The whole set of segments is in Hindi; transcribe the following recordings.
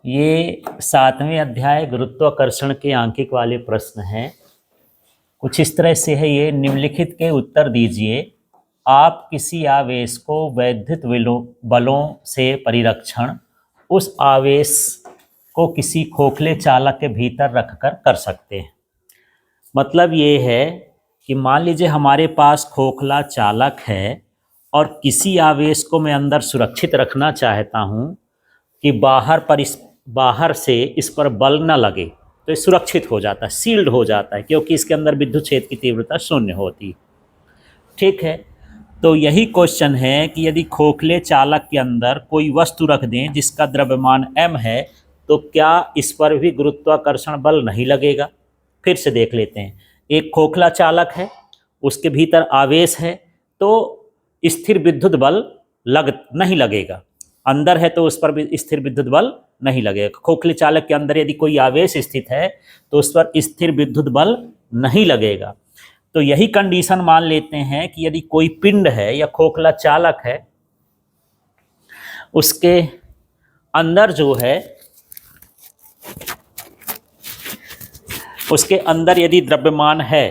ये 7वें अध्याय गुरुत्वाकर्षण के आंकिक वाले प्रश्न हैं। कुछ इस तरह से है ये, निम्नलिखित के उत्तर दीजिए। आप किसी आवेश को वैद्युत बलों से परिरक्षण उस आवेश को किसी खोखले चालक के भीतर रखकर कर सकते हैं। मतलब ये है कि मान लीजिए हमारे पास खोखला चालक है और किसी आवेश को मैं अंदर सुरक्षित रखना चाहता हूँ कि बाहर से इस पर बल न लगे, तो ये सुरक्षित हो जाता है, सील्ड हो जाता है, क्योंकि इसके अंदर विद्युत क्षेत्र की तीव्रता शून्य होती है। ठीक है, तो यही क्वेश्चन है कि यदि खोखले चालक के अंदर कोई वस्तु रख दें जिसका द्रव्यमान m है, तो क्या इस पर भी गुरुत्वाकर्षण बल नहीं लगेगा। फिर से देख लेते हैं। एक खोखला चालक है, उसके भीतर आवेश है, तो स्थिर विद्युत बल नहीं लगेगा। अंदर है तो उस पर भी स्थिर विद्युत बल नहीं लगेगा। खोखले चालक के अंदर यदि कोई आवेश स्थित है तो उस पर स्थिर विद्युत बल नहीं लगेगा। तो यही कंडीशन मान लेते हैं कि यदि कोई पिंड है या खोखला चालक है, उसके अंदर जो है, उसके अंदर यदि द्रव्यमान है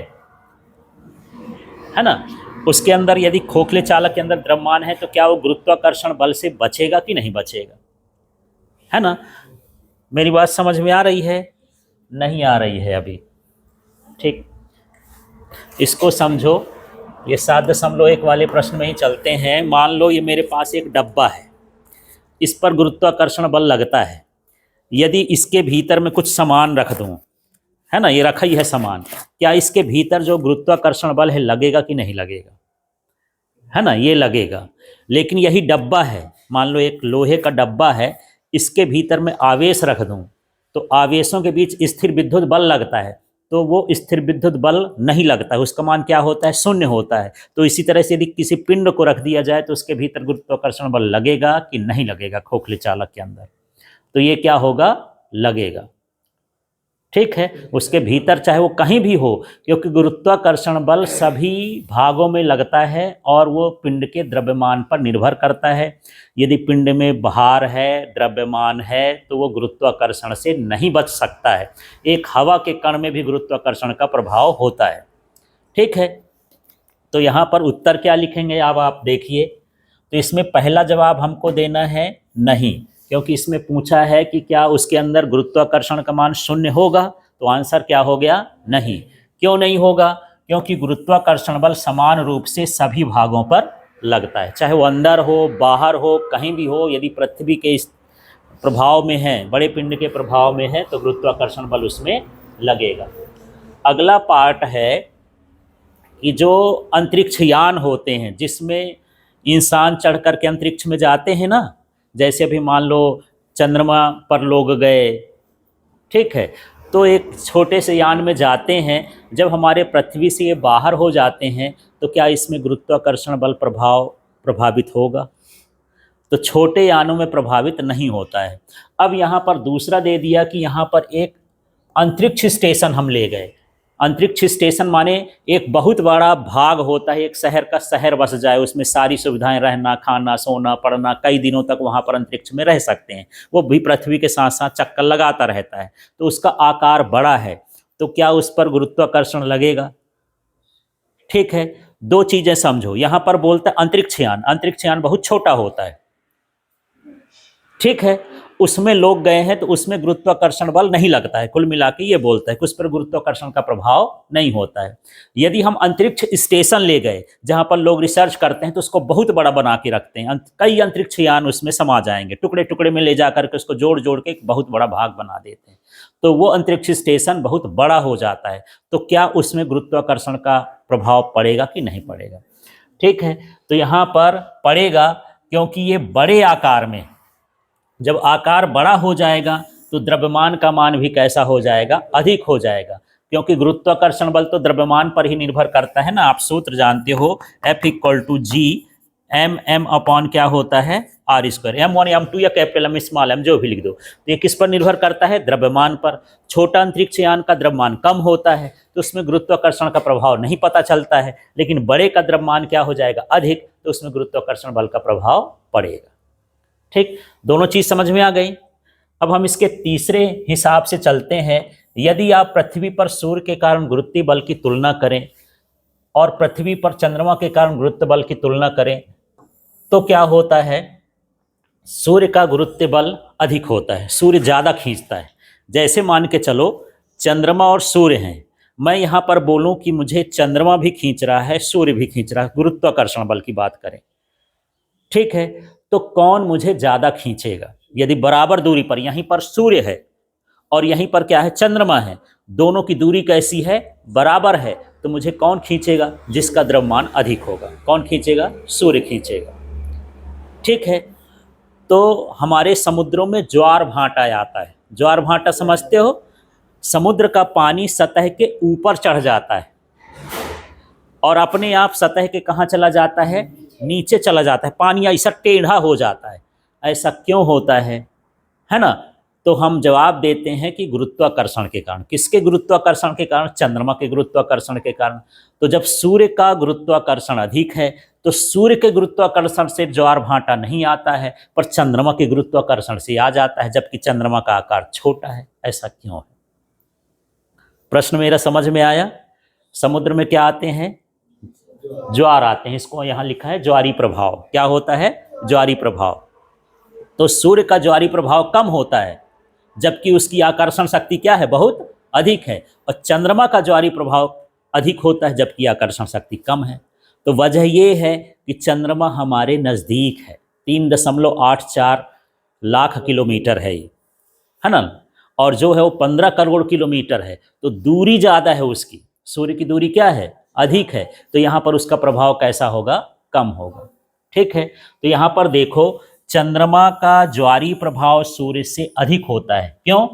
ना, उसके अंदर यदि खोखले चालक के अंदर द्रव्यमान है, तो क्या वो गुरुत्वाकर्षण बल से बचेगा कि नहीं बचेगा, है ना। मेरी बात समझ में आ रही है? नहीं आ रही है अभी? ठीक, इसको समझो। ये 7.1 वाले प्रश्न में ही चलते हैं। मान लो ये मेरे पास एक डब्बा है, इस पर गुरुत्वाकर्षण बल लगता है। यदि इसके भीतर में कुछ सामान रख दूं, है ना, ये रखा ही है सामान, क्या इसके भीतर जो गुरुत्वाकर्षण बल है लगेगा कि नहीं लगेगा, है ना, ये लगेगा। लेकिन यही डब्बा है, मान लो एक लोहे का डब्बा है, इसके भीतर में आवेश रख दूं तो आवेशों के बीच स्थिर विद्युत बल लगता है, तो वो स्थिर विद्युत बल नहीं लगता है, उसका मान क्या होता है, शून्य होता है। तो इसी तरह से यदि किसी पिंड को रख दिया जाए तो उसके भीतर गुरुत्वाकर्षण बल लगेगा कि नहीं लगेगा खोखले चालक के अंदर, तो ये क्या होगा, लगेगा। ठीक है, उसके भीतर चाहे वो कहीं भी हो, क्योंकि गुरुत्वाकर्षण बल सभी भागों में लगता है और वो पिंड के द्रव्यमान पर निर्भर करता है। यदि पिंड में भार है, द्रव्यमान है, तो वो गुरुत्वाकर्षण से नहीं बच सकता है। एक हवा के कण में भी गुरुत्वाकर्षण का प्रभाव होता है। ठीक है, तो यहाँ पर उत्तर क्या लिखेंगे अब आप देखिए। तो इसमें पहला जवाब हमको देना है नहीं, क्योंकि इसमें पूछा है कि क्या उसके अंदर गुरुत्वाकर्षण का मान शून्य होगा, तो आंसर क्या हो गया, नहीं। क्यों नहीं होगा? क्योंकि गुरुत्वाकर्षण बल समान रूप से सभी भागों पर लगता है, चाहे वो अंदर हो, बाहर हो, कहीं भी हो। यदि पृथ्वी के इस प्रभाव में है, बड़े पिंड के प्रभाव में है, तो गुरुत्वाकर्षण बल उसमें लगेगा। अगला पार्ट है कि जो अंतरिक्ष यान होते हैं, जिसमें इंसान चढ़ करके अंतरिक्ष में जाते हैं ना, जैसे अभी मान लो चंद्रमा पर लोग गए, ठीक है, तो एक छोटे से यान में जाते हैं। जब हमारे पृथ्वी से ये बाहर हो जाते हैं, तो क्या इसमें गुरुत्वाकर्षण बल प्रभावित होगा? तो छोटे यानों में प्रभावित नहीं होता है। अब यहाँ पर दूसरा दे दिया कि यहाँ पर एक अंतरिक्ष स्टेशन हम ले गए। अंतरिक्ष स्टेशन माने एक बहुत बड़ा भाग होता है, एक शहर का शहर बस जाए, उसमें सारी सुविधाएं, रहना, खाना, सोना, पढ़ना, कई दिनों तक वहाँ पर अंतरिक्ष में रह सकते हैं। वो भी पृथ्वी के साथ साथ चक्कर लगाता रहता है, तो उसका आकार बड़ा है, तो क्या उस पर गुरुत्वाकर्षण लगेगा? ठीक है, दो चीजें समझो। यहाँ पर बोलता है अंतरिक्ष यान बहुत छोटा होता है, ठीक है, उसमें लोग गए हैं तो उसमें गुरुत्वाकर्षण बल नहीं लगता है। कुल मिला के ये बोलता है कि उस पर गुरुत्वाकर्षण का प्रभाव नहीं होता है। यदि हम अंतरिक्ष स्टेशन ले गए जहां पर लोग रिसर्च करते हैं, तो उसको बहुत बड़ा बना के रखते हैं, कई अंतरिक्ष यान उसमें समा जाएंगे, टुकड़े टुकड़े में ले जाकर के उसको जोड़ जोड़ के एक बहुत बड़ा भाग बना देते हैं, तो वो अंतरिक्ष स्टेशन बहुत बड़ा हो जाता है। तो क्या उसमें गुरुत्वाकर्षण का प्रभाव पड़ेगा कि नहीं पड़ेगा? ठीक है, तो यहाँ पर पड़ेगा, क्योंकि ये बड़े आकार में, जब आकार बड़ा हो जाएगा तो द्रव्यमान का मान भी कैसा हो जाएगा, अधिक हो जाएगा, क्योंकि गुरुत्वाकर्षण बल तो द्रव्यमान पर ही निर्भर करता है ना। आप सूत्र जानते हो, F=G m अपॉन क्या होता है, r²। m1 m2 या कैपिटल m स्मॉल m जो भी लिख दो, तो ये किस पर निर्भर करता है, द्रव्यमान पर। छोटा अंतरिक्ष यान का द्रव्यमान कम होता है, तो उसमें गुरुत्वाकर्षण का प्रभाव नहीं पता चलता है, लेकिन बड़े का द्रव्यमान क्या हो जाएगा, अधिक, तो उसमें गुरुत्वाकर्षण बल का प्रभाव पड़ेगा। ठीक, दोनों चीज समझ में आ गई। अब हम इसके तीसरे हिसाब से चलते हैं। यदि आप पृथ्वी पर सूर्य के कारण गुरुत्वीय बल की तुलना करें और पृथ्वी पर चंद्रमा के कारण गुरुत्व बल की तुलना करें तो क्या होता है, सूर्य का गुरुत्व बल अधिक होता है, सूर्य ज़्यादा खींचता है। जैसे मान के चलो चंद्रमा और सूर्य हैं, मैं यहाँ पर बोलूँ कि मुझे चंद्रमा भी खींच रहा है, सूर्य भी खींच रहा है, गुरुत्वाकर्षण बल की बात करें, ठीक है, तो कौन मुझे ज़्यादा खींचेगा? यदि बराबर दूरी पर, यहीं पर सूर्य है और यहीं पर क्या है, चंद्रमा है, दोनों की दूरी कैसी है, बराबर है, तो मुझे कौन खींचेगा? जिसका द्रव्यमान अधिक होगा। कौन खींचेगा? सूर्य खींचेगा। ठीक है, तो हमारे समुद्रों में ज्वार भाटा आता है। ज्वार भाटा समझते हो? समुद्र का पानी सतह के ऊपर चढ़ जाता है और अपने आप सतह के कहाँ चला जाता है? नीचे चला जाता है। पानी ऐसा टेढ़ा हो जाता है। ऐसा क्यों होता है ना? तो हम जवाब देते हैं कि गुरुत्वाकर्षण के कारण। किसके गुरुत्वाकर्षण के कारण? चंद्रमा के गुरुत्वाकर्षण के कारण। तो जब सूर्य का गुरुत्वाकर्षण अधिक है तो सूर्य के गुरुत्वाकर्षण से ज्वार भाटा नहीं आता है, पर चंद्रमा के गुरुत्वाकर्षण से आ जाता है, जबकि चंद्रमा का आकार छोटा है। ऐसा क्यों है? प्रश्न मेरा समझ में आया? समुद्र में क्या आते हैं? ज्वार आते हैं। इसको यहाँ लिखा है ज्वारी प्रभाव। क्या होता है? ज्वारी प्रभाव। तो सूर्य का ज्वारी प्रभाव कम होता है, जबकि उसकी आकर्षण शक्ति क्या है? बहुत अधिक है। और चंद्रमा का ज्वारी प्रभाव अधिक होता है, जबकि आकर्षण शक्ति कम है। तो वजह ये है कि चंद्रमा हमारे नज़दीक है, 3.84 लाख किलोमीटर है ये, है ना? और जो है वो 15 करोड़ किलोमीटर है। तो दूरी ज़्यादा है उसकी। सूर्य की दूरी क्या है? अधिक है। तो यहाँ पर उसका प्रभाव कैसा होगा? कम होगा। ठीक है, तो यहाँ पर देखो चंद्रमा का ज्वारी प्रभाव सूर्य से अधिक होता है। क्यों?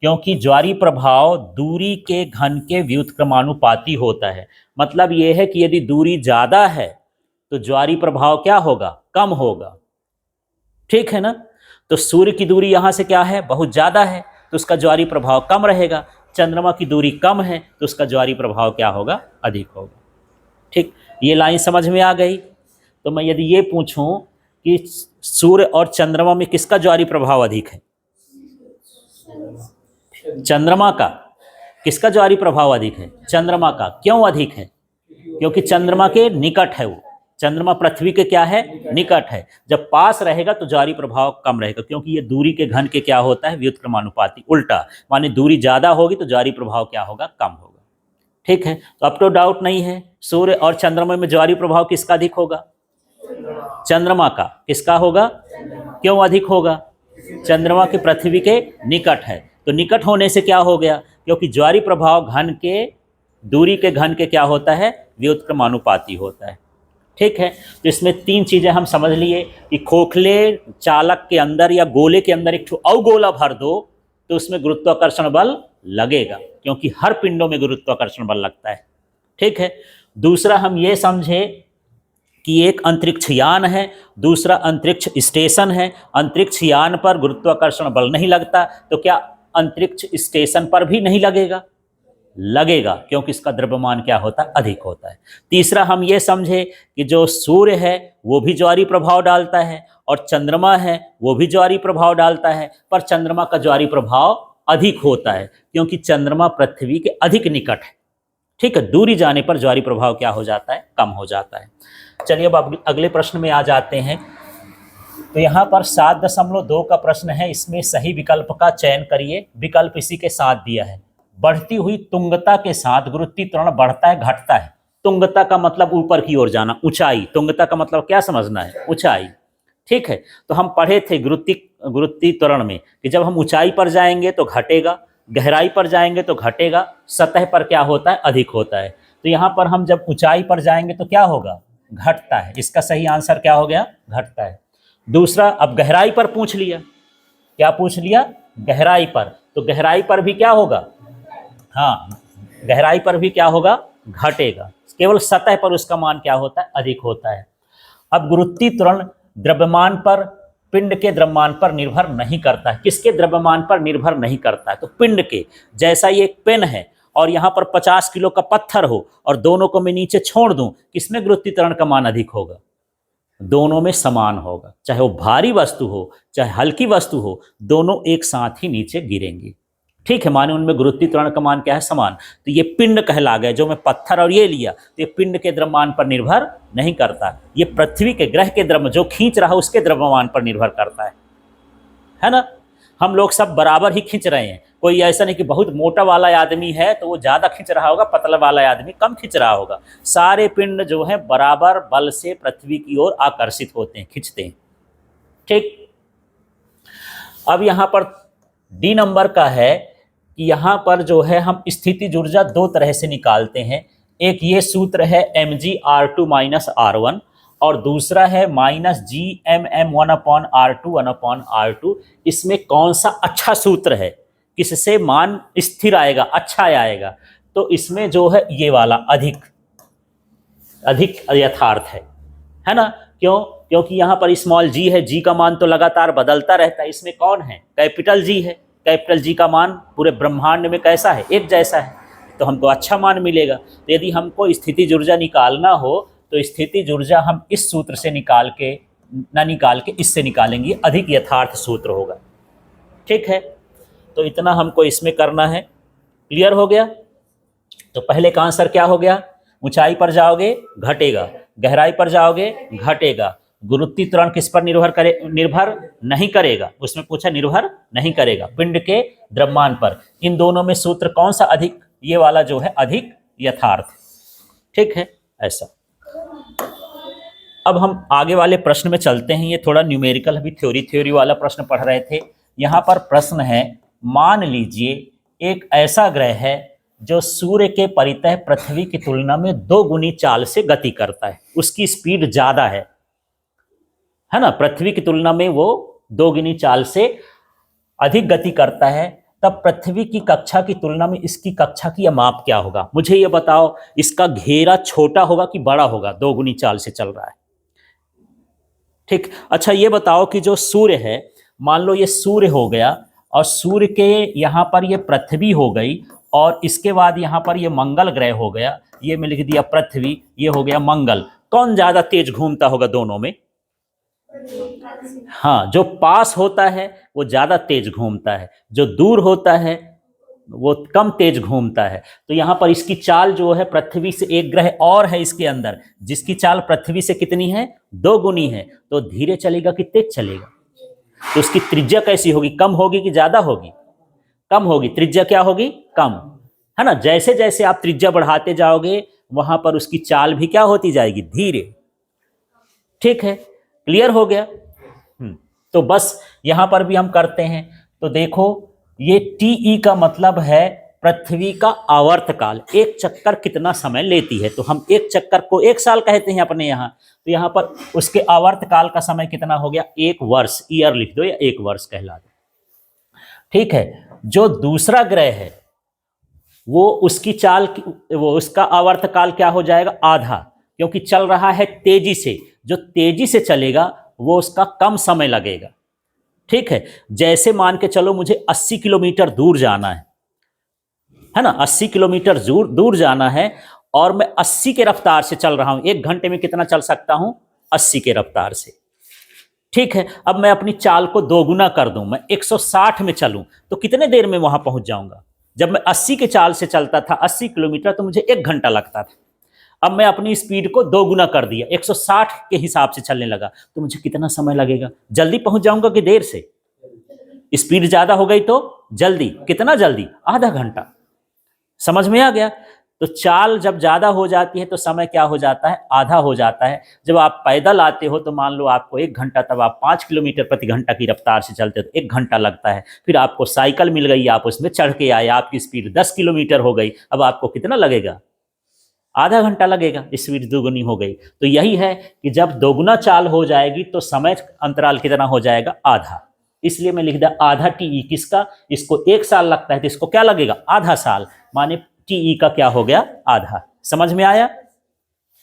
क्योंकि ज्वारी प्रभाव दूरी के घन के व्युत्क्रमानुपाती होता है। मतलब ये है कि यदि दूरी ज़्यादा है तो ज्वारी प्रभाव क्या होगा? कम होगा। ठीक है ना? तो सूर्य की दूरी यहाँ से क्या है? बहुत ज़्यादा है, तो उसका ज्वारी प्रभाव कम रहेगा। चंद्रमा की दूरी कम है तो उसका ज्वारी प्रभाव क्या होगा? अधिक होगा। ठीक, ये लाइन समझ में आ गई? तो मैं यदि ये पूछूं कि सूर्य और चंद्रमा में किसका ज्वारी प्रभाव अधिक है? चंद्रमा का। किसका ज्वारी प्रभाव अधिक है? चंद्रमा का। क्यों अधिक है? क्योंकि चंद्रमा के निकट है वो। चंद्रमा पृथ्वी के क्या है? निकट है। जब पास रहेगा तो ज्वारी प्रभाव कम रहेगा, क्योंकि ये दूरी के घन के क्या होता है? व्युत्क्रमानुपाती। उल्टा माने दूरी ज़्यादा होगी तो ज्वारी प्रभाव क्या होगा? कम होगा। ठीक है, तो अब तो डाउट नहीं है, सूर्य और चंद्रमा में ज्वारी प्रभाव किसका अधिक होगा? चंद्रमा का। किसका होगा? क्यों अधिक होगा? चंद्रमा के पृथ्वी के निकट है। तो निकट होने से क्या हो गया? क्योंकि ज्वारी प्रभाव घन के, दूरी के घन के क्या होता है? व्युत्क्रमानुपाती होता है। ठीक है, तो इसमें 3 चीज़ें हम समझ लिए कि खोखले चालक के अंदर या गोले के अंदर एक अवगोला भर दो तो उसमें गुरुत्वाकर्षण बल लगेगा, क्योंकि हर पिंडों में गुरुत्वाकर्षण बल लगता है। ठीक है, दूसरा हम ये समझे कि एक अंतरिक्ष यान है, दूसरा अंतरिक्ष स्टेशन है। अंतरिक्ष यान पर गुरुत्वाकर्षण बल नहीं लगता, तो क्या अंतरिक्ष स्टेशन पर भी नहीं लगेगा? लगेगा, क्योंकि इसका द्रव्यमान क्या होता है? अधिक होता है। तीसरा हम ये समझे कि जो सूर्य है वो भी ज्वारी प्रभाव डालता है और चंद्रमा है वो भी ज्वारी प्रभाव डालता है, पर चंद्रमा का ज्वारी प्रभाव अधिक होता है, क्योंकि चंद्रमा पृथ्वी के अधिक निकट है। ठीक है, दूरी जाने पर ज्वारी प्रभाव क्या हो जाता है? कम हो जाता है। चलिए अब अगले प्रश्न में आ जाते हैं। तो यहाँ पर 7.2 का प्रश्न है, इसमें सही विकल्प का चयन करिए। विकल्प इसी के साथ दिया है। बढ़ती हुई तुंगता के साथ गुरुत्वीय त्वरण बढ़ता है घटता है। तुंगता का मतलब ऊपर की ओर जाना, ऊंचाई। तुंगता का मतलब क्या समझना है? ऊंचाई। ठीक है, तो हम पढ़े थे गुरुत्वीय त्वरण में कि जब हम ऊंचाई पर जाएंगे तो घटेगा, गहराई पर जाएंगे तो घटेगा, सतह पर क्या होता है? अधिक होता है। तो यहाँ पर हम जब ऊंचाई पर जाएंगे तो क्या होगा? घटता है। इसका सही आंसर क्या हो गया? घटता है। दूसरा, अब गहराई पर पूछ लिया। क्या पूछ लिया? गहराई पर। तो गहराई पर भी क्या होगा? हाँ, गहराई पर भी क्या होगा? घटेगा। केवल सतह पर उसका मान क्या होता है? अधिक होता है। अब गुरुत्वीय त्वरण द्रव्यमान पर, पिंड के द्रव्यमान पर निर्भर नहीं करता है। किसके द्रव्यमान पर निर्भर नहीं करता है? तो पिंड के। जैसा ये एक पेन है और यहाँ पर 50 किलो का पत्थर हो और दोनों को मैं नीचे छोड़ दूं, किसमें गुरुत्वीय त्वरण का मान अधिक होगा? दोनों में समान होगा, चाहे वो भारी वस्तु हो चाहे हल्की वस्तु हो, दोनों एक साथ ही नीचे गिरेंगी। ठीक है, माने उनमें गुरुत्वीय त्वरण का मान क्या है, समान। तो ये पिंड कहला गया। जो मैं पत्थर और ये लिया तो ये पिंड के द्रव्यमान पर निर्भर नहीं करता, ये पृथ्वी के ग्रह के द्रव्य जो खींच रहा है उसके द्रव्यमान पर निर्भर करता है ना। हम लोग सब बराबर ही खींच रहे हैं, कोई ऐसा नहीं कि बहुत मोटा वाला आदमी है तो वो ज़्यादा खींच रहा होगा, पतला वाला आदमी कम खींच रहा होगा। सारे पिंड जो है बराबर बल से पृथ्वी की ओर आकर्षित होते हैं, खींचते हैं। ठीक, अब यहाँ पर डी नंबर का है कि यहाँ पर जो है हम स्थितिज ऊर्जा दो तरह से निकालते हैं। एक ये सूत्र है mg/2 - r1 और दूसरा है -gmm1/r2 इसमें कौन सा अच्छा सूत्र है, किससे मान स्थिर आएगा, अच्छा आएगा? तो इसमें जो है ये वाला अधिक यथार्थ है ना। क्यों? क्योंकि यहाँ पर स्मॉल जी है, जी का मान तो लगातार बदलता रहता है। इसमें कौन है? कैपिटल जी है। कैपिटल जी का मान पूरे ब्रह्मांड में कैसा है? एक जैसा है, तो हमको अच्छा मान मिलेगा। तो यदि हमको स्थितिज ऊर्जा निकालना हो तो स्थितिज ऊर्जा हम इस सूत्र से निकाल के इससे निकालेंगे, अधिक यथार्थ सूत्र होगा। ठीक है, तो इतना हमको इसमें करना है। क्लियर हो गया? तो पहले का आंसर क्या हो गया? ऊंचाई पर जाओगे घटेगा, गहराई पर जाओगे घटेगा। गुरुत्वीय त्वरण किस पर निर्भर नहीं करेगा, उसमें पूछा निर्भर नहीं करेगा, पिंड के द्रव्यमान पर। इन दोनों में सूत्र कौन सा अधिक? ये वाला जो है अधिक यथार्थ। ठीक है, ऐसा। अब हम आगे वाले प्रश्न में चलते हैं। ये थोड़ा न्यूमेरिकल, अभी थ्योरी वाला प्रश्न पढ़ रहे थे। यहाँ पर प्रश्न है, मान लीजिए एक ऐसा ग्रह है जो सूर्य के परितः पृथ्वी की तुलना में 2 गुनी चाल से गति करता है, उसकी स्पीड ज्यादा है ना। पृथ्वी की तुलना में वो 2 गुनी चाल से अधिक गति करता है। तब पृथ्वी की कक्षा की तुलना में इसकी कक्षा की माप क्या होगा? मुझे ये बताओ, इसका घेरा छोटा होगा कि बड़ा होगा? 2 गुनी चाल से चल रहा है। ठीक, अच्छा ये बताओ कि जो सूर्य है, मान लो ये सूर्य हो गया और सूर्य के यहाँ पर ये पृथ्वी हो गई और इसके बाद यहाँ पर ये मंगल ग्रह हो गया। ये मैं लिख दिया पृथ्वी, ये हो गया मंगल। कौन ज्यादा तेज घूमता होगा दोनों में? हाँ, जो पास होता है वो ज्यादा तेज घूमता है, जो दूर होता है वो कम तेज घूमता है। तो यहाँ पर इसकी चाल जो है, पृथ्वी से एक ग्रह और है इसके अंदर जिसकी चाल पृथ्वी से कितनी है? 2 गुनी है। तो धीरे चलेगा कि तेज चलेगा? तो उसकी त्रिज्या कैसी होगी? कम होगी कि ज्यादा होगी? कम होगी। त्रिज्या क्या होगी? कम, है ना। जैसे जैसे आप त्रिज्या बढ़ाते जाओगे वहां पर उसकी चाल भी क्या होती जाएगी? धीरे। ठीक है, क्लियर हो गया? तो बस यहां पर भी हम करते हैं। तो देखो, ये टी का मतलब है पृथ्वी का आवर्तकाल, एक चक्कर कितना समय लेती है। तो हम एक चक्कर को 1 साल कहते हैं अपने यहाँ। तो यहाँ पर उसके आवर्तकाल का समय कितना हो गया? 1 वर्ष। ईयर लिख दो या 1 वर्ष कहला दो। ठीक है, जो दूसरा ग्रह है वो उसकी चाल, वो उसका आवर्तकाल क्या हो जाएगा? आधा, क्योंकि चल रहा है तेजी से। जो तेजी से चलेगा वो उसका कम समय लगेगा। ठीक है, जैसे मान के चलो मुझे 80 किलोमीटर दूर जाना है ना, 80 किलोमीटर दूर जाना है और मैं 80 के रफ्तार से चल रहा हूं। 1 घंटे में कितना चल सकता हूं? 80 के रफ्तार से। ठीक है, अब मैं अपनी चाल को 2 गुना कर दूं, मैं 160 में चलूं तो कितने देर में वहां पहुंच जाऊंगा? जब मैं 80 के चाल से चलता था 80 किलोमीटर तो मुझे 1 घंटा लगता था। अब मैं अपनी स्पीड को 2 गुना कर दिया, 160 के हिसाब से चलने लगा, तो मुझे कितना समय लगेगा? जल्दी पहुंच जाऊंगा कि देर से? स्पीड ज्यादा हो गई तो जल्दी। कितना जल्दी? आधा घंटा। समझ में आ गया? तो चाल जब ज्यादा हो जाती है तो समय क्या हो जाता है? आधा हो जाता है। जब आप पैदल आते हो तो मान लो आपको 1 घंटा, तब आप 5 किलोमीटर प्रति घंटा की रफ्तार से चलते हो तो 1 घंटा लगता है। फिर आपको साइकिल मिल गई, आप उसमें चढ़ के आए, आपकी स्पीड 10 किलोमीटर हो गई, अब आपको कितना लगेगा? आधा घंटा लगेगा, स्पीड 2 गुनी हो गई। तो यही है कि जब 2 गुना चाल हो जाएगी तो समय अंतराल कितना हो जाएगा? आधा। इसलिए मैं लिख दिया आधा टी। किसका? इसको 1 साल लगता है तो इसको क्या लगेगा? आधा साल। माने टी का क्या हो गया? आधा। समझ में आया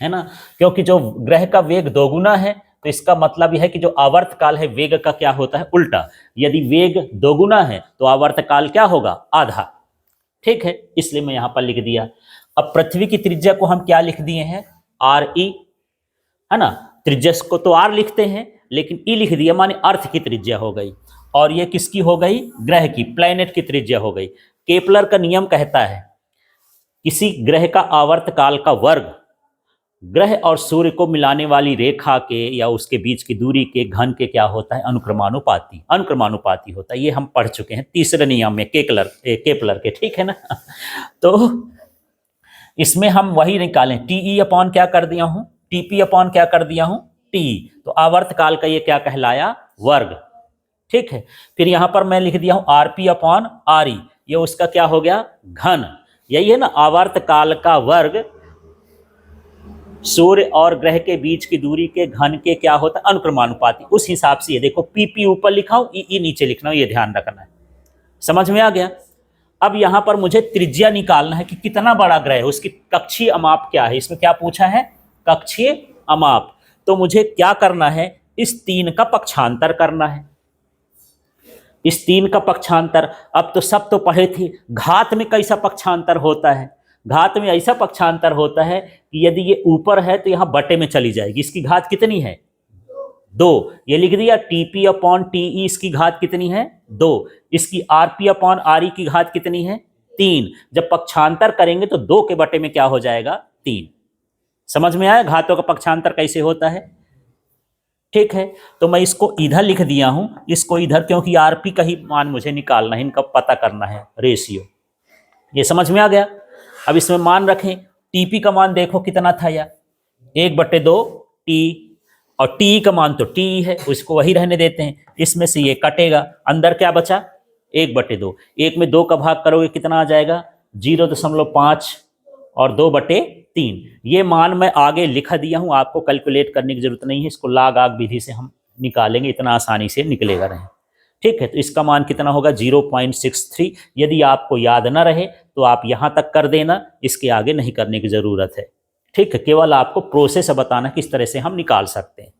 है ना? क्योंकि जो ग्रह का वेग 2 गुना है तो इसका मतलब यह है कि जो आवर्तकाल है वेग का क्या होता है? उल्टा। यदि वेग 2 गुना है तो आवर्तकाल क्या होगा? आधा। ठीक है, इसलिए मैं यहां पर लिख दिया। अब पृथ्वी की त्रिज्या को हम क्या लिख दिए हैं? RE, है ना। त्रिज्या को तो आर लिखते हैं, लेकिन ई लिख दिया, माने अर्थ की त्रिज्या हो गई। और ये किसकी हो गई? ग्रह की, प्लैनेट की त्रिज्या हो गई। केपलर का नियम कहता है किसी ग्रह का आवर्तकाल का वर्ग ग्रह और सूर्य को मिलाने वाली रेखा के या उसके बीच की दूरी के घन के क्या होता है? अनुक्रमानुपाती। अनुक्रमानुपाती होता है। ये हम पढ़ चुके हैं तीसरे नियम में केपलर के, ठीक है ना। तो इसमें हम वही निकालें, टीई अपॉन क्या कर दिया हूं? टीपी अपॉन क्या कर दिया हूं? टी। तो आवर्तकाल का ये क्या कहलाया? वर्ग। ठीक है। फिर यहां पर मैं लिख दिया हूं आरपी अपॉन आरई, ये उसका क्या हो गया? घन। यही है ना, आवर्तकाल का वर्ग सूर्य और ग्रह के बीच की दूरी के घन के क्या होता है? अनुक्रमानुपाती। उस हिसाब से ये देखो, पीपी ऊपर लिखा हूं, ई नीचे लिखना हूं, ये ध्यान रखना है। समझ में आ गया? अब यहां पर मुझे त्रिज्या निकालना है कि कितना बड़ा ग्रह है, उसकी कक्षीय अमाप क्या है। इसमें क्या पूछा है? कक्षीय अमाप। तो मुझे क्या करना है? इस 3 का पक्षांतर करना है। इस 3 का पक्षांतर, अब तो सब तो पढ़े थे, घात में कैसा पक्षांतर होता है? घात में ऐसा पक्षांतर होता है कि यदि ये ऊपर है तो यहां बटे में चली जाएगी। इसकी घात कितनी है? 2। ये लिख दिया, टीपी अपॉन टीई इसकी घात कितनी है? 2। इसकी आरपी अपॉन आरई की घात कितनी है? 3। जब पक्षांतर करेंगे तो 2 के बटे में क्या हो जाएगा? 3। समझ में आया घातों का पक्षांतर कैसे होता है? ठीक है। तो मैं इसको इधर लिख दिया हूं, इसको इधर, क्योंकि आरपी का ही मान मुझे निकालना है, इनका पता करना है, रेशियो। ये समझ में आ गया? अब इसमें मान रखें, टीपी का मान देखो कितना था यार? 1/2 टी, और टी का मान तो टी है, उसको वही रहने देते हैं। इसमें से ये कटेगा, अंदर क्या बचा? 1/2। 1 में 2 का भाग करोगे कितना आ जाएगा? 0.5 और 2/3। ये मान मैं आगे लिखा दिया हूं, आपको कैलकुलेट करने की जरूरत नहीं है, इसको लाग आग विधि से हम निकालेंगे, इतना आसानी से निकलेगा रहे। ठीक है। तो इसका मान कितना होगा? 0.63। यदि आपको याद ना रहे तो आप यहां तक कर देना, इसके आगे नहीं करने की जरूरत है। ठीक है। केवल आपको प्रोसेस बताना किस तरह से हम निकाल सकते हैं।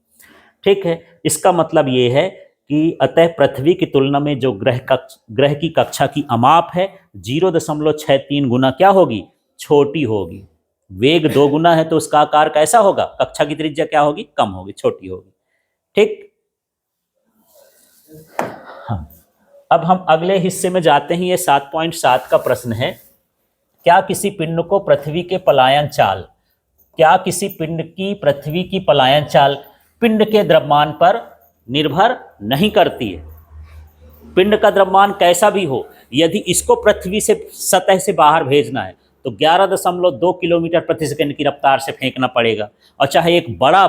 ठीक है। इसका मतलब ये है कि अतः पृथ्वी की तुलना में जो ग्रह की कक्षा की अमाप है 0.63 गुना क्या होगी? छोटी होगी। वेग 2 गुना है तो उसका आकार कैसा होगा? कक्षा की त्रिज्या क्या होगी? कम होगी, छोटी होगी। ठीक। हाँ। अब हम अगले हिस्से में जाते हैं। ये 7.7 का प्रश्न है, क्या किसी पिंड को पृथ्वी के पलायन चाल क्या किसी पिंड की पृथ्वी की पलायन चाल पिंड के द्रव्यमान पर निर्भर नहीं करती है? पिंड का द्रव्यमान कैसा भी हो, यदि इसको पृथ्वी से सतह से बाहर भेजना है तो 11.2 किलोमीटर प्रति सेकंड की रफ्तार से फेंकना पड़ेगा। और चाहे एक बड़ा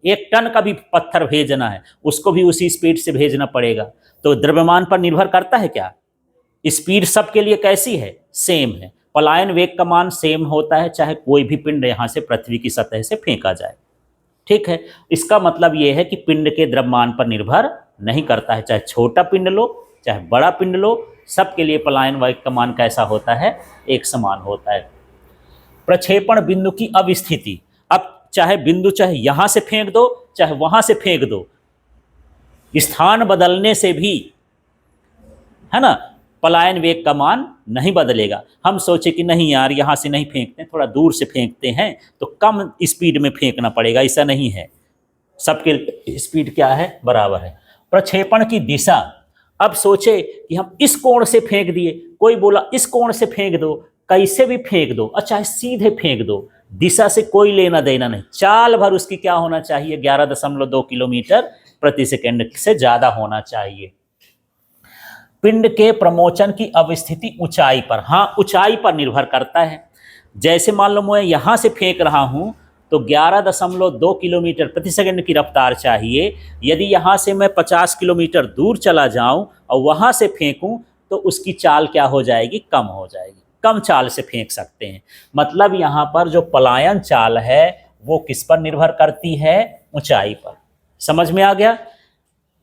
1 टन का भी पत्थर भेजना है, उसको भी उसी स्पीड से भेजना पड़ेगा। तो द्रव्यमान पर निर्भर करता है क्या? स्पीड सबके लिए कैसी है? सेम है। पलायन वेग का मान सेम होता है, चाहे कोई भी पिंड यहां से पृथ्वी की सतह से फेंका जाए। ठीक है। इसका मतलब यह है कि पिंड के द्रव्यमान पर निर्भर नहीं करता है, चाहे छोटा पिंड लो चाहे बड़ा पिंड लो, सबके लिए पलायन वेग का मान कैसा होता है? एक समान होता है। प्रक्षेपण बिंदु की अवस्थिति, अब चाहे बिंदु चाहे यहां से फेंक दो चाहे वहां से फेंक दो, स्थान बदलने से भी, है ना, पलायन वेग का मान नहीं बदलेगा। हम सोचे कि नहीं यार यहां से नहीं फेंकते, थोड़ा दूर से फेंकते हैं तो कम स्पीड में फेंकना पड़ेगा, ऐसा नहीं है, सबके स्पीड क्या है? बराबर है। प्रक्षेपण की दिशा, अब सोचे कि हम इस कोण से फेंक दिए, कोई बोला इस कोण से फेंक दो, कैसे भी फेंक दो, अच्छा सीधे फेंक दो, दिशा से कोई लेना देना नहीं, चाल भर उसकी क्या होना चाहिए? 11.2 किलोमीटर प्रति सेकंड से ज्यादा होना चाहिए। पिंड के प्रमोचन की अवस्थिति ऊंचाई पर, हाँ ऊंचाई पर निर्भर करता है। जैसे मान लो मैं यहां से फेंक रहा हूं तो 11.2 किलोमीटर प्रति सेकंड की रफ्तार चाहिए। यदि यहां से मैं 50 किलोमीटर दूर चला जाऊं और वहां से फेंकूं तो उसकी चाल क्या हो जाएगी? कम हो जाएगी, कम चाल से फेंक सकते हैं। मतलब यहां पर जो पलायन चाल है वो किस पर निर्भर करती है? ऊंचाई पर। समझ में आ गया?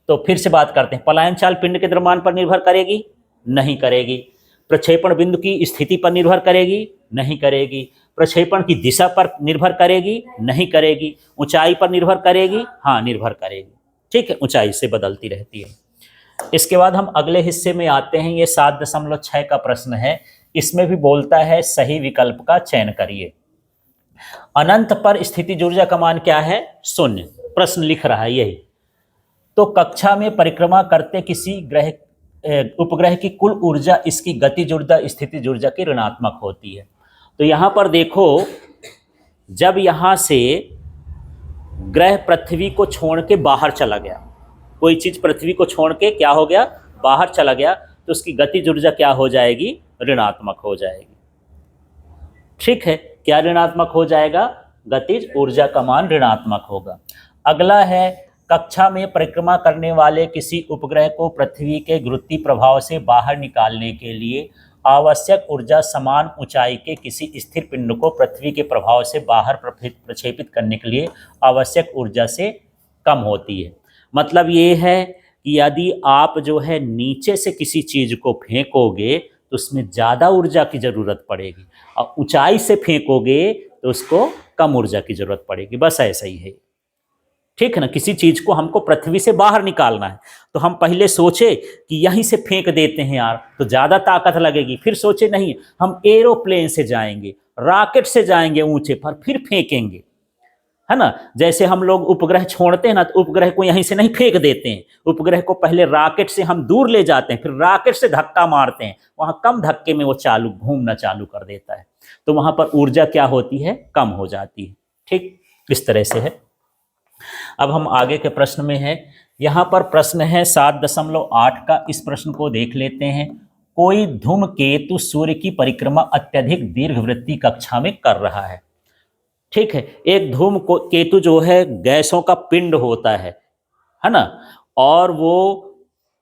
तो फिर से बात करते हैं, पलायन चाल पिंड के द्रव्यमान पर निर्भर करेगी? नहीं करेगी। प्रक्षेपण बिंदु की स्थिति पर निर्भर करेगी? नहीं करेगी। प्रक्षेपण की दिशा पर निर्भर करेगी? नहीं करेगी। ऊंचाई पर निर्भर करेगी? हाँ निर्भर करेगी। ठीक है, ऊंचाई से बदलती रहती है। इसके बाद हम अगले हिस्से में आते हैं। ये 7.6 का प्रश्न है। इसमें भी बोलता है सही विकल्प का चयन करिए। अनंत पर स्थितिज ऊर्जा का मान क्या है? 0। प्रश्न लिख रहा है यही। तो कक्षा में परिक्रमा करते किसी ग्रह उपग्रह की कुल ऊर्जा इसकी गतिज ऊर्जा स्थितिज ऊर्जा की ऋणात्मक होती है। तो यहाँ पर देखो, जब यहाँ से ग्रह पृथ्वी को छोड़ के बाहर चला गया, कोई चीज पृथ्वी को छोड़ के क्या हो गया, बाहर चला गया, तो उसकी गतिज ऊर्जा क्या हो जाएगी, ऋणात्मक हो जाएगी। ठीक है, क्या ऋणात्मक हो जाएगा, गतिज ऊर्जा का मान ऋणात्मक होगा। अगला है, कक्षा में परिक्रमा करने वाले किसी उपग्रह को पृथ्वी के गुरुत्वीय प्रभाव से बाहर निकालने के लिए आवश्यक ऊर्जा समान ऊंचाई के किसी स्थिर पिंड को पृथ्वी के प्रभाव से बाहर प्रक्षेपित करने के लिए आवश्यक ऊर्जा से कम होती है। मतलब ये है कि यदि आप जो है नीचे से किसी चीज को फेंकोगे तो उसमें ज़्यादा ऊर्जा की ज़रूरत पड़ेगी, और ऊंचाई से फेंकोगे तो उसको कम ऊर्जा की ज़रूरत पड़ेगी। बस ऐसा ही है, ठीक है ना। किसी चीज को हमको पृथ्वी से बाहर निकालना है, तो हम पहले सोचे कि यहीं से फेंक देते हैं यार, तो ज़्यादा ताकत लगेगी। फिर सोचे नहीं, हम एरोप्लेन से जाएंगे, रॉकेट से जाएंगे ऊंचे पर, फिर फेंकेंगे, है ना। जैसे हम लोग उपग्रह छोड़ते हैं ना, तो उपग्रह को यहीं से नहीं फेंक देते हैं, उपग्रह को पहले रॉकेट से हम दूर ले जाते हैं, फिर रॉकेट से धक्का मारते हैं, वहाँ कम धक्के में वो घूमना चालू कर देता है, तो वहाँ पर ऊर्जा क्या होती है, कम हो जाती है। ठीक इस तरह से है। अब हम आगे के प्रश्न में हैं। यहाँ पर प्रश्न है 7.8 का, इस प्रश्न को देख लेते हैं। कोई धूमकेतु सूर्य की परिक्रमा अत्यधिक दीर्घवृत्तीय कक्षा में कर रहा है। ठीक है, एक धूमकेतु जो है गैसों का पिंड होता है ना, और वो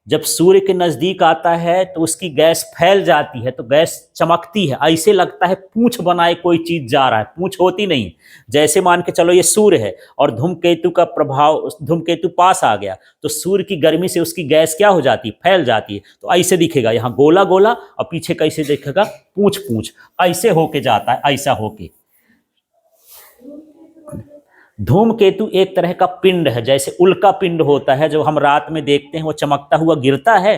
जब सूर्य के नजदीक आता है तो उसकी गैस फैल जाती है, तो गैस चमकती है, ऐसे लगता है पूंछ बनाए कोई चीज जा रहा है, पूंछ होती नहीं। जैसे मान के चलो ये सूर्य है और धूमकेतु का प्रभाव, धूमकेतु पास आ गया तो सूर्य की गर्मी से उसकी गैस क्या हो जाती है, फैल जाती है, तो ऐसे दिखेगा, यहाँ गोला गोला, और पीछे कैसे दिखेगा, पूंछ पूंछ, ऐसे होके जाता है, ऐसा होके। धूमकेतु एक तरह का पिंड है, जैसे उल्का पिंड होता है जो हम रात में देखते हैं, वो चमकता हुआ गिरता है,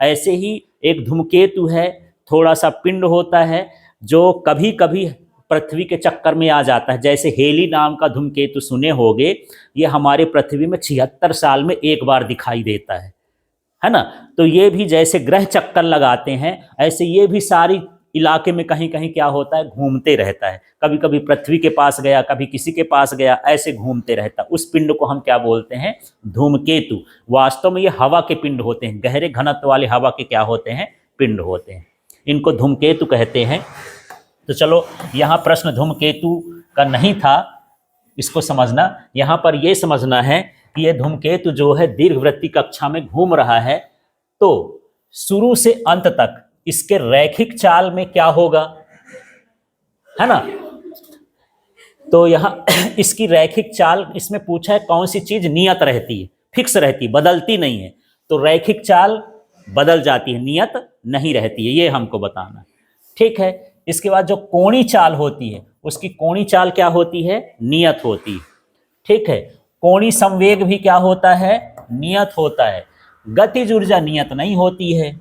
ऐसे ही एक धूमकेतु है, थोड़ा सा पिंड होता है जो कभी कभी पृथ्वी के चक्कर में आ जाता है। जैसे हेली नाम का धूमकेतु सुने होंगे, ये हमारे पृथ्वी में 76 साल में एक बार दिखाई देता है ना। तो ये भी जैसे ग्रह चक्कर लगाते हैं, ऐसे ये भी सारी इलाके में कहीं कहीं क्या होता है, घूमते रहता है, कभी कभी पृथ्वी के पास गया, कभी किसी के पास गया, ऐसे घूमते रहता है। उस पिंड को हम क्या बोलते हैं, धूमकेतु। वास्तव में ये हवा के पिंड होते हैं, गहरे घनत्व वाले हवा के क्या होते हैं, पिंड होते हैं, इनको धूमकेतु कहते हैं। तो चलो, यहाँ प्रश्न धूमकेतु का नहीं था, इसको समझना। यहाँ पर यह समझना है कि यह धूमकेतु जो है दीर्घवृत्तीय कक्षा में घूम रहा है, तो शुरू से अंत तक इसके रैखिक चाल में क्या होगा, है ना। तो यहाँ इसकी रैखिक चाल, इसमें पूछा है कौन सी चीज नियत रहती है, फिक्स रहती है, बदलती नहीं है। तो रैखिक चाल बदल जाती है, नियत नहीं रहती है, ये हमको बताना। ठीक है, इसके बाद जो कोणी चाल होती है, उसकी कोणी चाल क्या होती है, नियत होती है। ठीक है, कोणी संवेग भी क्या होता है, नियत होता है। गतिज ऊर्जा नियत नहीं होती है,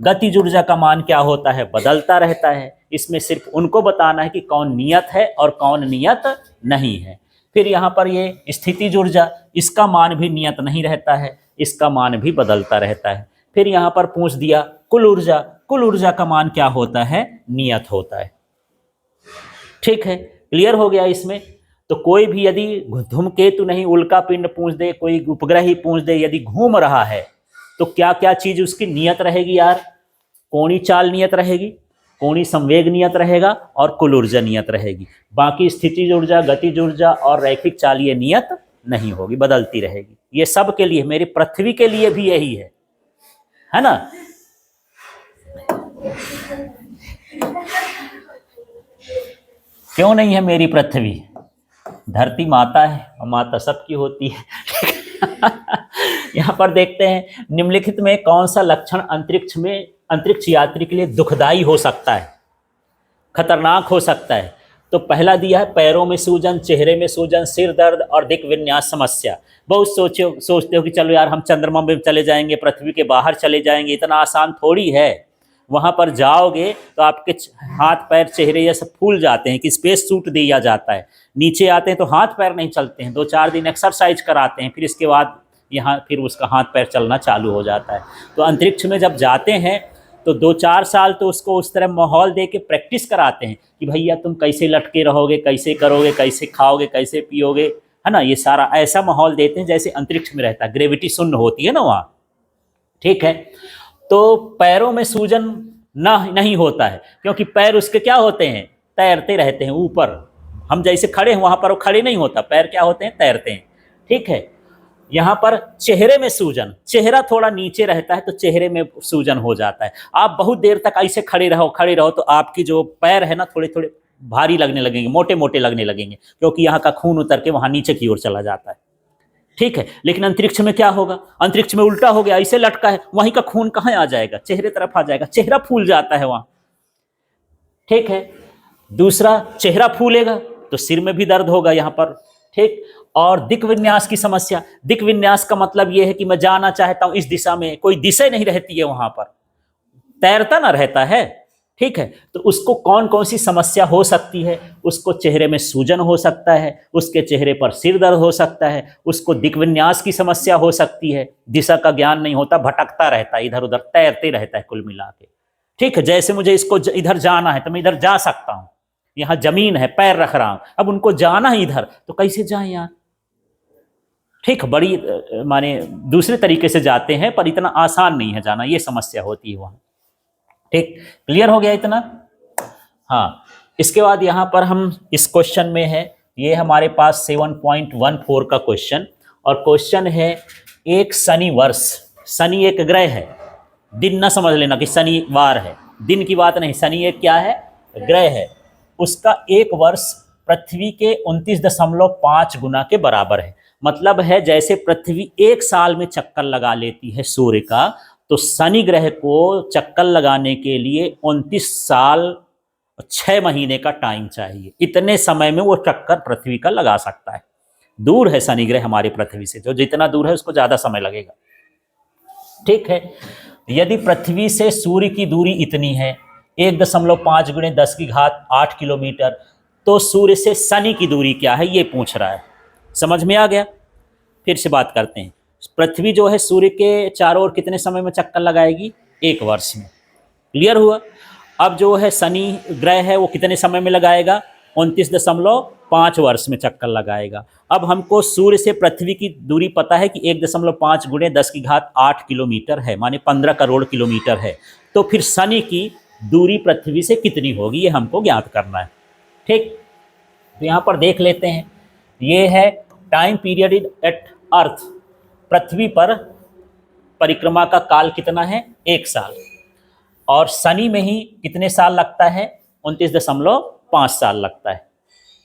गतिज ऊर्जा का मान क्या होता है, बदलता रहता है। इसमें सिर्फ उनको बताना है कि कौन नियत है और कौन नियत नहीं है। फिर यहाँ पर ये स्थितिज ऊर्जा, इसका मान भी नियत नहीं रहता है, इसका मान भी बदलता रहता है। फिर यहाँ पर पूछ दिया कुल ऊर्जा, कुल ऊर्जा का मान क्या होता है, नियत होता है। ठीक है, क्लियर हो गया इसमें। तो कोई भी यदि धूमकेतु नहीं, उल्का पिंड पूछ दे, कोई उपग्रह ही पूछ दे, यदि घूम रहा है तो क्या क्या चीज उसकी नियत रहेगी यार, कोणी चाल नियत रहेगी, कोणी संवेग नियत रहेगा, और कुल ऊर्जा नियत रहेगी। बाकी स्थितिज ऊर्जा, गतिज ऊर्जा और रैखिक चाल ये नियत नहीं होगी, बदलती रहेगी। ये सब के लिए, मेरी पृथ्वी के लिए भी यही है ना। क्यों नहीं है मेरी पृथ्वी, धरती माता है और माता सबकी होती है। यहाँ पर देखते हैं, निम्नलिखित में कौन सा लक्षण अंतरिक्ष यात्री के लिए दुखदाई हो सकता है, खतरनाक हो सकता है। तो पहला दिया है पैरों में सूजन, चेहरे में सूजन, सिर दर्द और दिक विन्यास समस्या। बहुत सोचते हो कि चलो यार हम चंद्रमा में चले जाएंगे, पृथ्वी के बाहर चले जाएंगे, इतना आसान थोड़ी है। वहाँ पर जाओगे तो आपके हाथ पैर चेहरे ये सब फूल जाते हैं कि स्पेस सूट दिया जाता है। नीचे आते हैं तो हाथ पैर नहीं चलते हैं, 2-4 दिन एक्सरसाइज कराते हैं, फिर इसके बाद यहाँ फिर उसका हाथ पैर चलना चालू हो जाता है। तो अंतरिक्ष में जब जाते हैं तो 2-4 साल तो उसको उस तरह माहौल दे के प्रैक्टिस कराते हैं कि भैया तुम कैसे लटके रहोगे, कैसे करोगे, कैसे खाओगे, कैसे पियोगे, है ना। ये सारा ऐसा माहौल देते हैं जैसे अंतरिक्ष में रहता है, ग्रेविटी शून्य होती है ना वहाँ, ठीक है। तो पैरों में सूजन नहीं होता है, क्योंकि पैर उसके क्या होते हैं, तैरते रहते हैं ऊपर। हम जैसे खड़े हैं वहाँ पर वो खड़े नहीं होता, पैर क्या होते हैं, तैरते हैं, ठीक है। यहाँ पर चेहरे में सूजन, चेहरा थोड़ा नीचे रहता है तो चेहरे में सूजन हो जाता है। आप बहुत देर तक ऐसे खड़े रहो तो आपकी जो पैर है ना थोड़े थोड़े भारी लगने लगेंगे, मोटे मोटे लगने लगेंगे, क्योंकि यहाँ का खून उतर के वहाँ नीचे की ओर चला जाता है, ठीक है। लेकिन अंतरिक्ष में क्या होगा, अंतरिक्ष में उल्टा हो गया, ऐसे लटका है, वहीं का खून कहाँ आ जाएगा, चेहरे तरफ आ जाएगा, चेहरा फूल जाता है वहाँ, ठीक है। दूसरा, चेहरा फूलेगा तो सिर में भी दर्द होगा यहाँ पर, ठीक। और दिक विन्यास की समस्या, दिक विन्यास का मतलब यह है कि मैं जाना चाहता हूं इस दिशा में, कोई दिशा नहीं रहती है वहां पर, तैरता ना रहता है, ठीक है। तो उसको कौन कौन सी समस्या हो सकती है, उसको चेहरे में सूजन हो सकता है, उसके चेहरे पर सिर दर्द हो सकता है, उसको दिक विन्यास की समस्या हो सकती है, दिशा का ज्ञान नहीं होता, भटकता रहता है, इधर उधर तैरते रहता है कुल मिला के, ठीक है। जैसे मुझे इसको इधर जाना है तो मैं इधर जा सकता हूं, यहाँ जमीन है, पैर रख रहा हूं, अब उनको जाना है इधर तो कैसे जाए यार, ठीक। बड़ी माने दूसरे तरीके से जाते हैं पर इतना आसान नहीं है जाना, ये समस्या होती है वहां, ठीक। क्लियर हो गया इतना, हाँ। इसके बाद यहां पर हम इस क्वेश्चन में है, ये हमारे पास 7.14 का क्वेश्चन, और क्वेश्चन है एक शनि वर्ष, शनि एक ग्रह है, दिन ना समझ लेना कि शनिवार है, दिन की बात नहीं, शनि एक क्या है, ग्रह है, उसका एक वर्ष पृथ्वी के 29.5 गुना के बराबर है। मतलब है जैसे पृथ्वी एक साल में चक्कर लगा लेती है सूर्य का, तो शनि ग्रह को चक्कर लगाने के लिए 29 साल 6 महीने का टाइम चाहिए। इतने समय में वो चक्कर पृथ्वी का लगा सकता है। दूर है शनि ग्रह हमारी पृथ्वी से, जो जितना दूर है उसको ज्यादा समय लगेगा, ठीक है। यदि पृथ्वी से सूर्य की दूरी इतनी है 1.5 × 10⁸ किलोमीटर, तो सूर्य से शनि की दूरी क्या है ये पूछ रहा है। समझ में आ गया? फिर से बात करते हैं। पृथ्वी जो है सूर्य के चारों ओर कितने समय में चक्कर लगाएगी, एक वर्ष में। क्लियर हुआ? अब जो है शनि ग्रह है वो कितने समय में लगाएगा, 29.5 वर्ष में चक्कर लगाएगा। अब हमको सूर्य से पृथ्वी की दूरी पता है कि 1.5 × 10⁸ किलोमीटर है, माने 15 करोड़ किलोमीटर है। तो फिर शनि की दूरी पृथ्वी से कितनी होगी ये हमको ज्ञात करना है, ठीक। तो यहाँ पर देख लेते हैं, ये है टाइम पीरियड एट अर्थ, पृथ्वी पर परिक्रमा का काल कितना है, 1 साल, और शनि में ही कितने साल लगता है, 29.5 साल लगता है,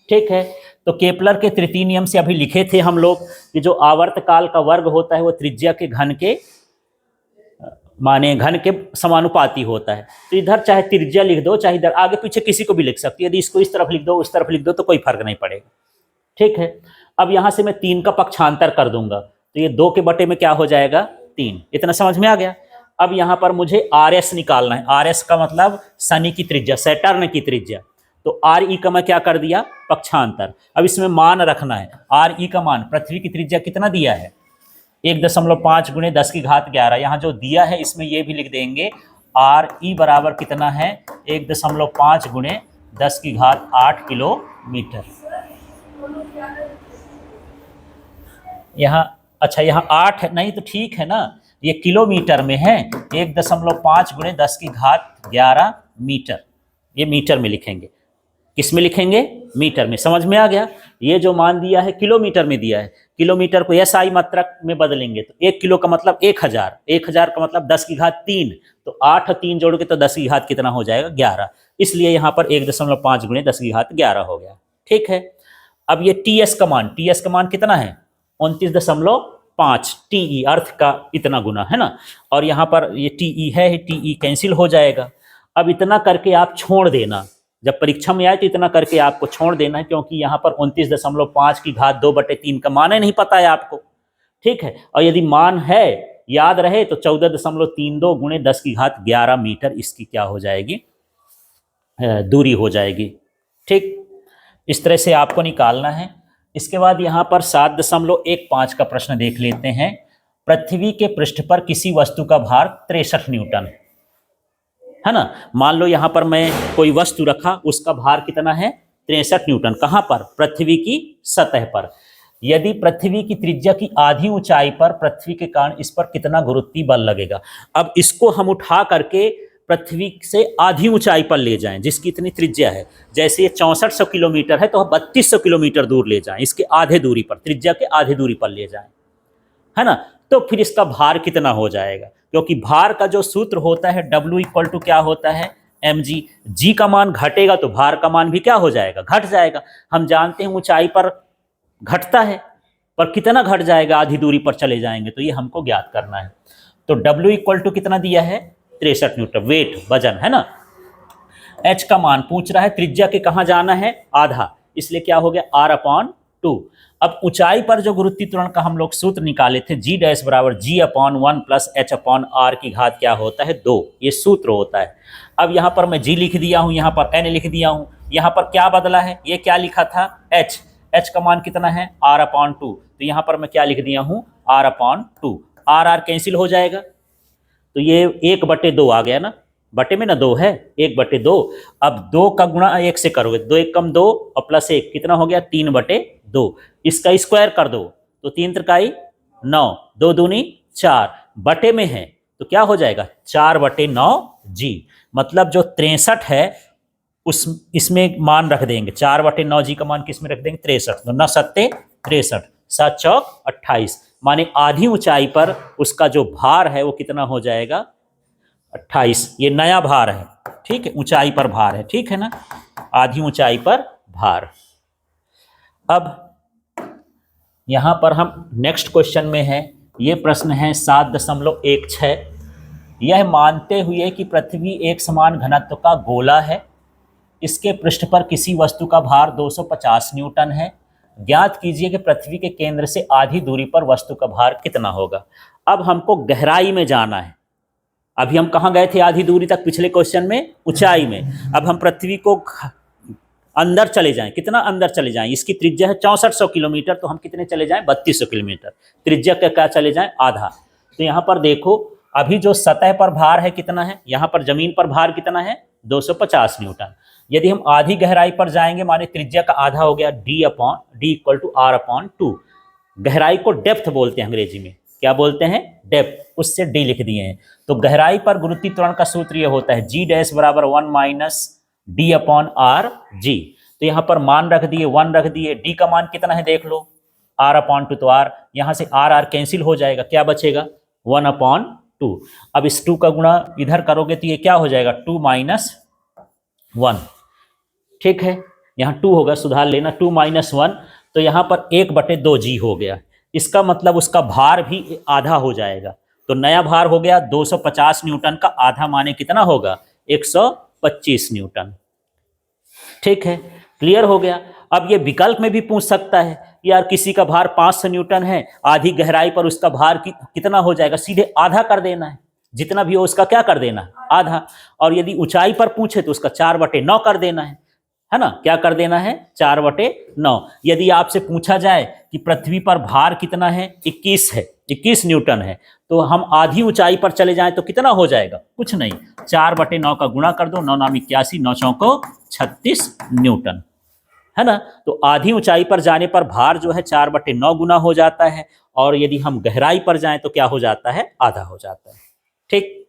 ठीक है। तो केपलर के तृतीय नियम से अभी लिखे थे हम लोग कि जो आवर्त काल का वर्ग होता है वो त्रिज्या के घन के माने घन के समानुपाती होता है। तो इधर चाहे त्रिज्या लिख दो, चाहे इधर आगे पीछे किसी को भी लिख सकती है, यदि इसको इस तरफ लिख दो उस तरफ लिख दो तो कोई फर्क नहीं पड़ेगा, ठीक है। अब यहां से मैं 3 का पक्षांतर कर दूंगा तो ये 2 के बटे में क्या हो जाएगा, 3। इतना समझ में आ गया? अब यहां पर मुझे RS निकालना है। RS का मतलब शनि की त्रिज्या, सैटर्न की त्रिज्या। तो RE का मैं क्या कर दिया, पक्षांतर। अब इसमें मान रखना है, RE का मान, पृथ्वी की त्रिज्या कितना दिया है, 1.5 × 10⁻11। यहाँ जो दिया है इसमें ये भी लिख देंगे, RE बराबर कितना है, 1.5 × 10⁸ किलोमीटर। यहाँ अच्छा, यहाँ 8 नहीं तो ठीक है ना, ये किलोमीटर में है, 1.5 × 10⁻11 मीटर, ये मीटर में लिखेंगे। किस में लिखेंगे, मीटर में। समझ में आ गया? ये जो मान दिया है किलोमीटर में दिया है, किलोमीटर को SI मात्रक में बदलेंगे तो 1 किलो का मतलब 1000, 1000 का मतलब 10⁻3, तो 8 और 3 जोड़ के तो 10⁻ कितना हो जाएगा, 11। इसलिए यहाँ पर 1.5 × 10⁻11 हो गया, ठीक है। अब ये TS का मान, TS का मान कितना है, 29.5, TE अर्थ का इतना गुना है ना, और यहाँ पर ये TE है, TE कैंसिल हो जाएगा। अब इतना करके आप छोड़ देना, जब परीक्षा में आए तो इतना करके आपको छोड़ देना है, क्योंकि यहाँ पर 29.5 की घात 2/3 का मान ही नहीं पता है आपको, ठीक है। और यदि मान है याद रहे तो 14.32 गुणे 10 की घात 11 मीटर इसकी क्या हो जाएगी, दूरी हो जाएगी। ठीक, इस तरह से आपको निकालना है। इसके बाद यहाँ पर 7.15 का प्रश्न देख लेते हैं। पृथ्वी के पृष्ठ पर किसी वस्तु का भार 63 न्यूटन है ना। मान लो यहाँ पर मैं कोई वस्तु रखा, उसका भार कितना है, 63 न्यूटन। कहाँ पर, पृथ्वी की सतह पर। यदि पृथ्वी की त्रिज्या की आधी ऊंचाई पर पृथ्वी के कारण इस पर कितना गुरुत्वीय बल लगेगा। अब इसको हम उठा करके पृथ्वी से आधी ऊंचाई पर ले जाएं, जिसकी इतनी त्रिज्या है। जैसे ये 6400 किलोमीटर है, तो हम 3200 किलोमीटर दूर ले जाएं, इसके आधे दूरी पर, त्रिज्या के आधे दूरी पर ले जाएं, है ना। तो फिर इसका भार कितना हो जाएगा, क्योंकि भार का जो सूत्र होता है W इक्वल टू क्या होता है, mg। g का मान घटेगा तो भार का मान भी क्या हो जाएगा, घट जाएगा। हम जानते हैं ऊंचाई पर घटता है, पर कितना घट जाएगा, आधी दूरी पर चले जाएंगे, तो ये हमको ज्ञात करना है। तो W इक्वल टू कितना दिया है, 63 न्यूटन, वेट, वजन, है ना। h का मान पूछ रहा है, त्रिज्या के कहाँ जाना है, आधा, इसलिए क्या हो गया, r/2। अब ऊंचाई पर जो गुरुत्वीय त्वरण का हम लोग सूत्र निकाले थे, g डैश बराबर g/1 प्लस h/r की घात क्या होता है, 2, ये सूत्र होता है। अब यहाँ पर मैं g लिख दिया हूँ, यहाँ पर n लिख दिया हूँ, यहाँ पर क्या बदला है, ये क्या लिखा था, h का मान कितना है, r/2, तो यहाँ पर मैं क्या लिख दिया हूँ, r/2, r कैंसिल हो जाएगा, तो ये 1/2 आ गया ना, बटे में ना 2 है, 1/2। अब 2 का गुणा 1 से करोगे, 2 1 कम 2 और प्लस 1 कितना हो गया, 3/2। इसका स्क्वायर कर दो तो 3 त्रिकाई 9, 2 दूनी 4, बटे में है तो क्या हो जाएगा, 4/9g। मतलब जो 63 है उस इसमें मान रख देंगे, 4/9g का मान किस में रख देंगे, 63। तो 9 सत्ते 63, 7 चौक 28, माने आधी ऊंचाई पर उसका जो भार है वो कितना हो जाएगा, 28। ये नया भार है, ठीक है, ऊंचाई पर भार है, ठीक है ना, आधी ऊंचाई पर भार। अब यहां पर हम नेक्स्ट क्वेश्चन में है, ये प्रश्न है 7.16। यह मानते हुए कि पृथ्वी एक समान घनत्व का गोला है, इसके पृष्ठ पर किसी वस्तु का भार 250 न्यूटन है, ज्ञात कीजिए कि पृथ्वी के केंद्र से आधी दूरी पर वस्तु का भार कितना होगा। अब हमको गहराई में जाना है। अभी हम कहाँ गए थे, आधी दूरी तक पिछले क्वेश्चन में, ऊंचाई में। अब हम पृथ्वी को अंदर चले जाएं, कितना अंदर चले जाएं, इसकी त्रिज्या है 6400 किलोमीटर, तो हम कितने चले जाएं, 3200 किलोमीटर, त्रिज्या का क्या चले जाएं, आधा। तो यहाँ पर देखो, अभी जो सतह पर भार है कितना है, यहाँ पर जमीन पर भार कितना है, 250 न्यूटन। यदि हम आधी गहराई पर जाएंगे, माने त्रिज्या का आधा हो गया, d इक्वल टू r/2। गहराई को डेप्थ बोलते हैं अंग्रेजी में, क्या बोलते हैं, डेप्थ, उससे d लिख दिए हैं। तो गहराई पर गुरुत्वीय त्वरण का सूत्र ये होता है, g डैश बराबर 1 माइनस d/r(g). तो यहाँ पर मान रख दिए, 1 रख दिए, d का मान कितना है देख लो, r/2, तो r, यहाँ से r कैंसिल हो जाएगा, क्या बचेगा, 1/2। अब इस 2 का गुणा इधर करोगे तो ये क्या हो जाएगा, 2 - 1, ठीक है, यहाँ 2 होगा, सुधार लेना, 2 - 1, तो यहाँ पर 1/2g हो गया। इसका मतलब उसका भार भी आधा हो जाएगा। तो नया भार हो गया 250 न्यूटन का, आधा माने कितना होगा, 125 न्यूटन। ठीक है, क्लियर हो गया। अब ये विकल्प में भी पूछ सकता है, यार किसी का भार 500 न्यूटन है, आधी गहराई पर उसका भार कितना हो जाएगा, सीधे आधा कर देना है, जितना भी हो उसका क्या कर देना, आधा। और यदि ऊंचाई पर पूछे तो उसका 4/9 कर देना है ना, क्या कर देना है, 4/9। यदि आपसे पूछा जाए कि पृथ्वी पर भार कितना है, 21 है, 21 न्यूटन है, तो हम आधी ऊंचाई पर चले जाएं तो कितना हो जाएगा, कुछ नहीं, 4/9 का गुणा कर दो, 9 9 81, 9 चौको 36 न्यूटन, है ना। तो आधी ऊंचाई पर जाने पर भार जो है 4/9 गुना हो जाता है, और यदि हम गहराई पर जाएं तो क्या हो जाता है, आधा हो जाता है। ठीक।